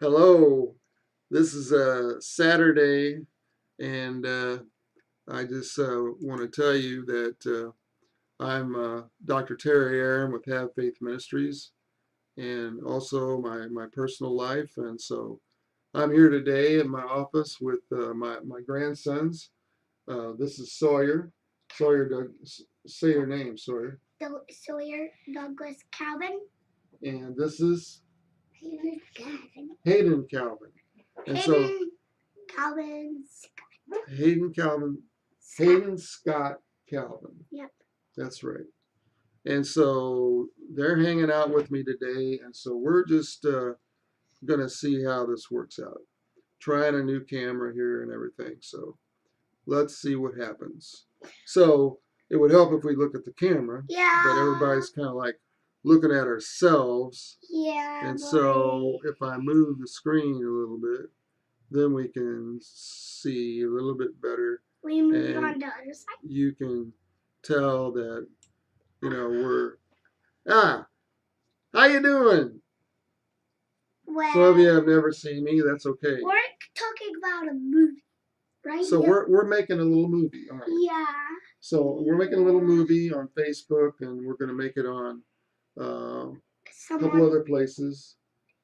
Hello, this is a Saturday, and I just want to tell you that I'm Dr. Terry Aaron with Have Faith Ministries, and also my personal life. And so I'm here today in my office with my grandsons. This is Sawyer. Sawyer, say your name, Sawyer. Sawyer Douglas Calvin. And this is Hayden Calvin. Hayden Calvin. And so Calvin Scott. Hayden Calvin. Hayden Scott Calvin. Yep. That's right. And so they're hanging out with me today, and so we're just going to see how this works out. Trying a new camera here and everything, so let's see what happens. So it would help if we look at the camera, Yeah. but everybody's kind of like looking at ourselves. Yeah. And so if I move the screen a little bit, then we can see a little bit better. We move it on the other side. You can tell that, we're, how you doing? Well, Some of you have never seen me, that's okay. We're talking about a movie, right? So we're making a little movie, aren't we? Yeah. So we're making a little movie on Facebook, and we're going to make it on a couple other places.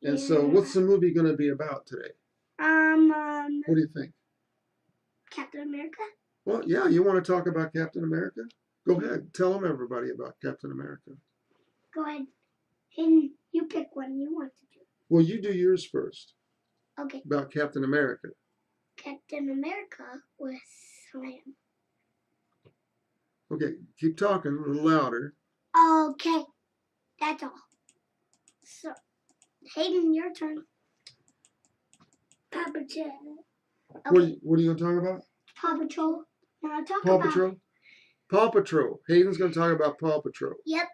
And so what's the movie going to be about today? What do you think? Captain America. Well, yeah, you want to talk about Captain America? Go ahead. Tell them everybody about Captain America. Go ahead. And you pick one you want to do. Well, you do yours first. Okay. About Captain America. Captain America was slam. Okay, keep talking a little louder. Okay. That's all. So, Hayden, your turn. Paw Patrol. Okay. What are you going to talk about? Paw Patrol. Now talk Paw about Patrol? Paw Patrol. Hayden's going to talk about Paw Patrol. Yep.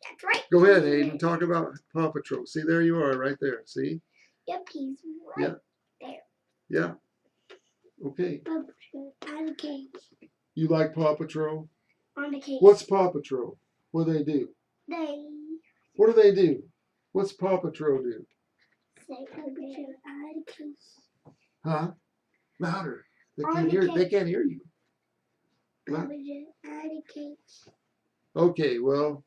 That's right. Go ahead, Hayden. Talk about Paw Patrol. See, there you are right there. See? Yep, he's right there. Yeah. Okay. Paw Patrol on the cage. You like Paw Patrol? On the cage. What's Paw Patrol? What do they do? What do they do? What's Paw Patrol do? Say Paw Patrol on the cage. Huh? Louder. They can't hear you. Paw Patrol on the cage. Okay, well,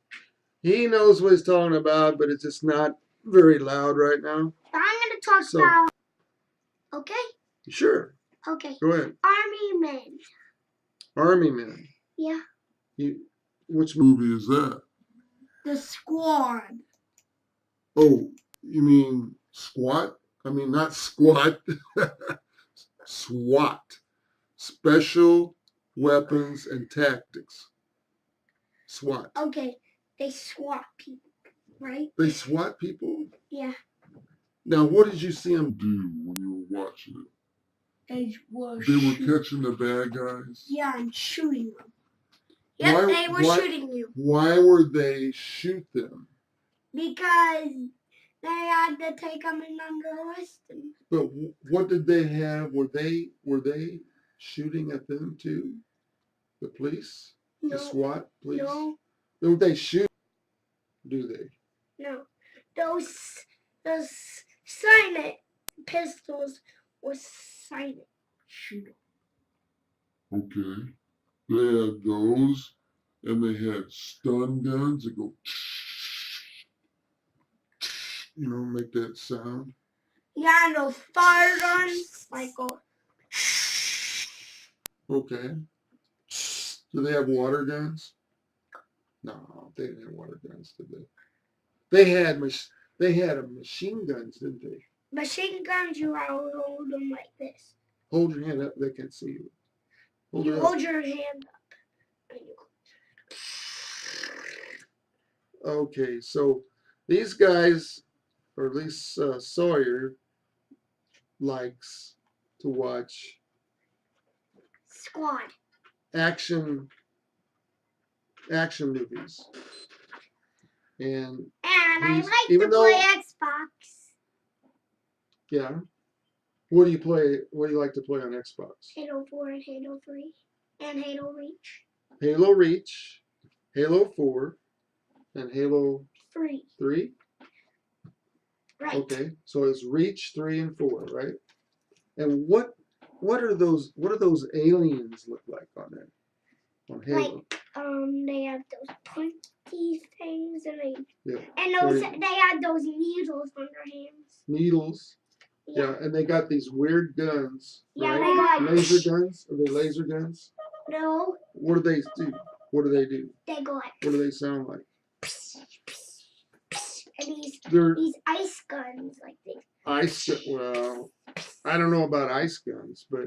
he knows what he's talking about, but it's just not very loud right now. But I'm going to talk about... Okay? Sure. Okay. Go ahead. Army men. Army men. Yeah. Which movie is that? The Squad. Oh, you mean SWAT? I mean, not squat. SWAT. Special Weapons and Tactics. SWAT. Okay, they swat people, right? They SWAT people? Yeah. Now, what did you see them do when you were watching it? They were catching the bad guys? Yeah, and shooting them. Yep, they were shooting you. Why would they shoot them? Because they had to take them and arrest them. But what did they have? Were they shooting at them too? The police? No. The SWAT police? No. Don't they shoot? Do they? No. Those silent pistols were silent shooting. Okay. They had those, and they had stun guns that go, make that sound. Yeah, and those fire guns, like go. Okay. Do they have water guns? No, they didn't have water guns, did they? They had machine guns, didn't they? Machine guns, you hold them like this. Hold your hand up. They can't see you. Hold your hand up. Okay, so these guys, or at least Sawyer, likes to watch Squad. action movies. And I like to play Xbox. Yeah. What do you play? What do you like to play on Xbox? Halo 4 and Halo 3 and Halo Reach. Halo Reach, Halo 4, and Halo 3. Right. Okay, so it's reach 3 and 4, right? And what are those aliens look like on there? On Halo? They have those pointy things and Yeah. they have those needles on their hands. Needles. Yeah. Yeah, and they got these weird guns, Yeah, right? they got Laser guns? Are they laser guns? No. What do they do? What do they do? They go like. What do they sound like? And They're these ice guns like these. ice. Well, I don't know about ice guns, but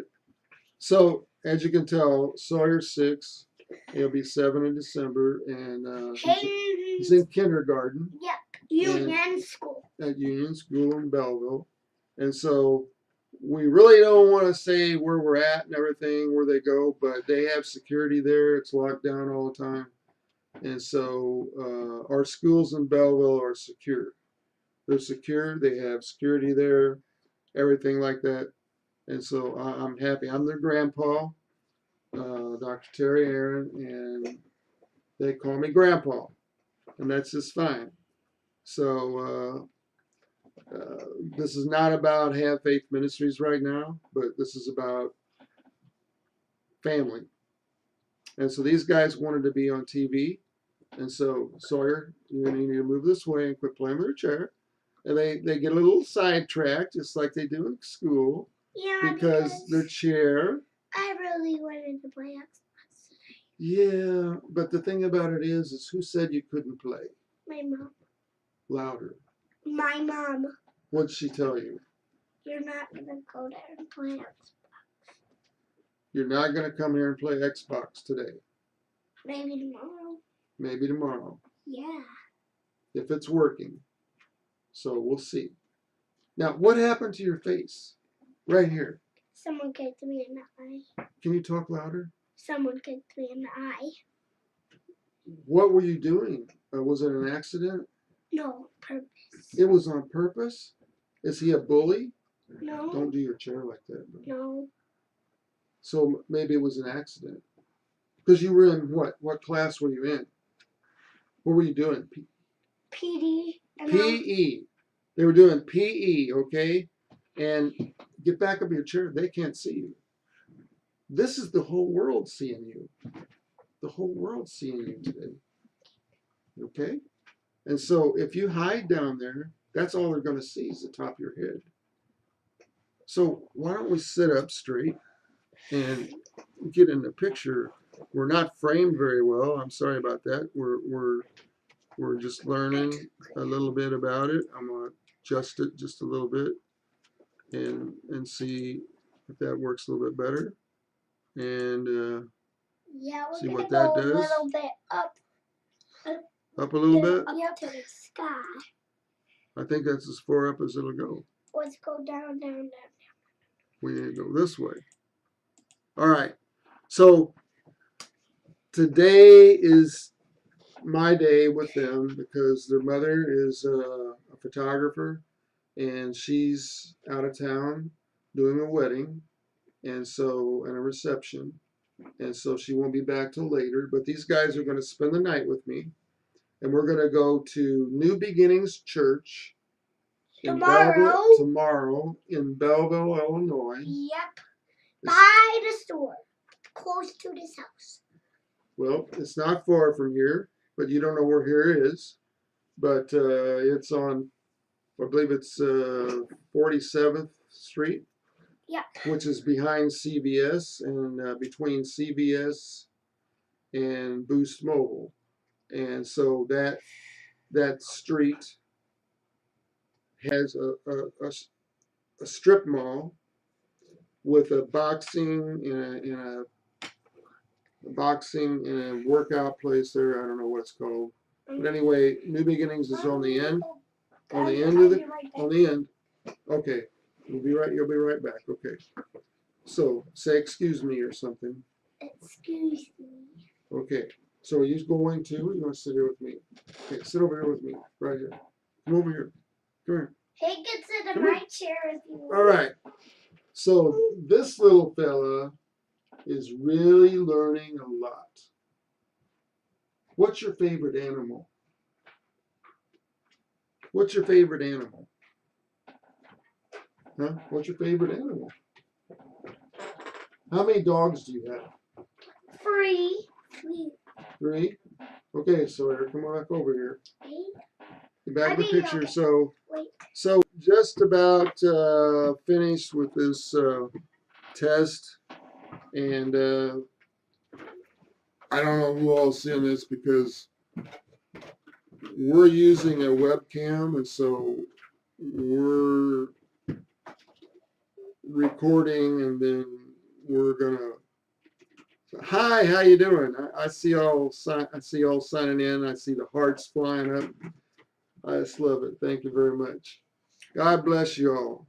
so as you can tell, Sawyer's 6. He'll be 7 in December, and he's in kindergarten. Yep, Union School. At Union School in Belleville, and so we really don't want to say where we're at and everything, where they go, but they have security there. It's locked down all the time, and so our schools in Belleville are secure. They're secure. They have security there, everything like that. And so I'm happy. I'm their grandpa, Dr. Terry Aaron, and they call me Grandpa, and that's just fine. So this is not about Have Faith Ministries right now, but this is about family. And so these guys wanted to be on TV, and so Sawyer, you need to move this way and quit playing with your chair. And they get a little sidetracked, just like they do in school. Yeah, because their chair. I really wanted to play Xbox today. Yeah, but the thing about it is who said you couldn't play? My mom. Louder. My mom. What'd she tell you? You're not gonna go there and play Xbox. You're not gonna come here and play Xbox today. Maybe tomorrow. Maybe tomorrow. Yeah. If it's working. So we'll see. Now, what happened to your face? Right here. Someone kicked me in the eye. Can you talk louder? Someone kicked me in the eye. What were you doing? Was it an accident? No, purpose. It was on purpose? Is he a bully? No. Don't do your chair like that. Bro. No. So maybe it was an accident. Because you were in what? What class were you in? What were you doing? P.D. PE. They were doing PE, okay? And get back up your chair. They can't see you. This is the whole world seeing you. The whole world seeing you today. Okay? And so if you hide down there, that's all they're going to see is the top of your head. So why don't we sit up straight and get in the picture? We're not framed very well. I'm sorry about that. We're just learning a little bit about it. I'm going to adjust it just a little bit and see if that works a little bit better. And yeah, see what go that does. A little bit up. Up a little bit? Up to the sky. I think that's as far up as it'll go. Let's go down, down, down. We need to go this way. All right. So today is my day with them because their mother is a photographer and she's out of town doing a wedding and a reception, and so she won't be back till later. But these guys are going to spend the night with me, and we're going to go to New Beginnings Church tomorrow in Belleville, Illinois. Yep. By the store, close to this house. Well, it's not far from here, but you don't know where here is. But it's on, I believe it's 47th Street. Yeah. Which is behind CVS and between CVS and Boost Mobile. And so that street has a strip mall with a boxing and a workout place there. I don't know what it's called. But anyway, New Beginnings is on the end. On the end. Okay. You'll be right back. Okay. So say excuse me or something. Excuse me. Okay. So are you going to? You're going to sit here with me. Okay, sit over here with me. Right here. Come over here. Come here. He can sit in my chair if you want. All right. So this little fella is really learning a lot. What's your favorite animal? What's your favorite animal? Huh? What's your favorite animal? How many dogs do you have? 3. 3? Okay, Sawyer, come on back over here. 8. Get back in the picture. Okay. So, Wait. so just about finished with this test, and I don't know who all is seeing this because we're using a webcam, and so we're recording, and then we're gonna. Hi, how you doing? I see all signing in. I see the hearts flying up. I just love it. Thank you very much. God bless you all.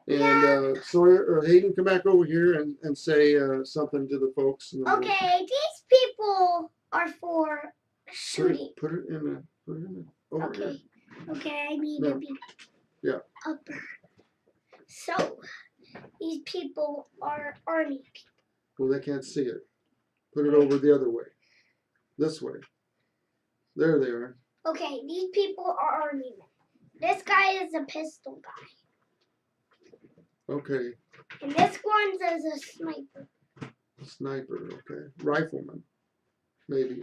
And Sawyer or Hayden, come back over here and say something to the folks. Okay, these people are for shooting. Put it in over Okay. here. Okay, I need No. to be Yeah. upper. So, these people are army people. Well, they can't see it. Put it over the other way. This way. There they are. Okay, these people are army men. This guy is a pistol guy. Okay. And this one is a sniper. Sniper, okay. Rifleman, maybe.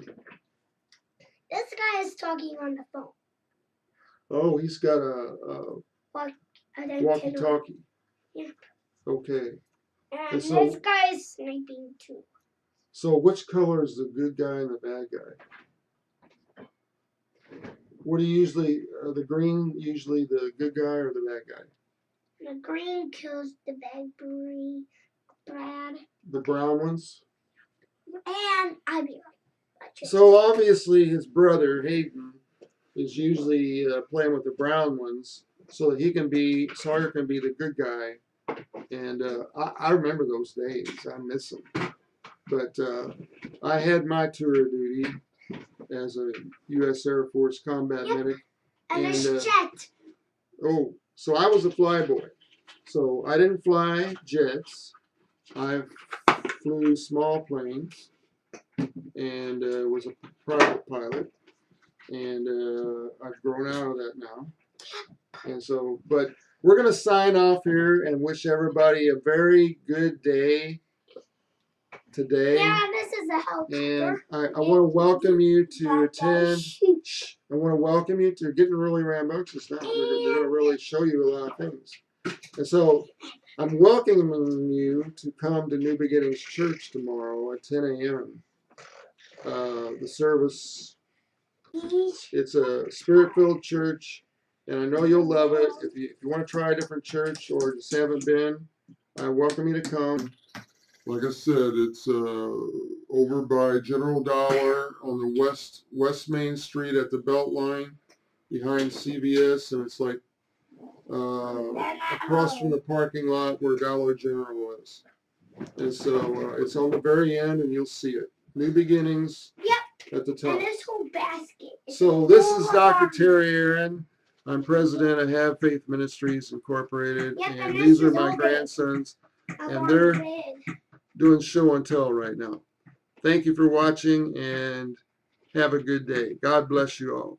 This guy is talking on the phone. Oh, he's got a walkie-talkie. Yeah. Okay. And so, this guy is sniping too. So which color is the good guy and the bad guy? What do you usually, the green usually the good guy or the bad guy? The green kills the bad. The brown ones? And I'll be right. So obviously his brother, Hayden, is usually playing with the brown ones so that Sawyer can be the good guy. And I remember those days. I miss them. But I had my tour of duty as a U.S. Air Force combat medic. And a jet. Oh, so I was a flyboy. So I didn't fly jets. I flew small planes and was a private pilot. And I've grown out of that now. And so, but we're going to sign off here and wish everybody a very good day today. Yeah, this is a helicopter. And I want to welcome you to attend. I want to welcome you to getting really rambunctious now. They're going to really show you a lot of things. And so I'm welcoming you to come to New Beginnings Church tomorrow at 10 a.m. The service, it's a spirit-filled church, and I know you'll love it. If you want to try a different church or just haven't been, I welcome you to come. Like I said, it's over by General Dollar on the West Main Street at the Beltline behind CVS, and it's like across from the parking lot where Dollar General is. And so it's on the very end, and you'll see it. New Beginnings. Yep. At the top. And this whole basket. So this is Dr. Terry Aaron. I'm president of Have Faith Ministries Incorporated, and these are my grandsons, and they're doing show and tell right now. Thank you for watching, and have a good day. God bless you all.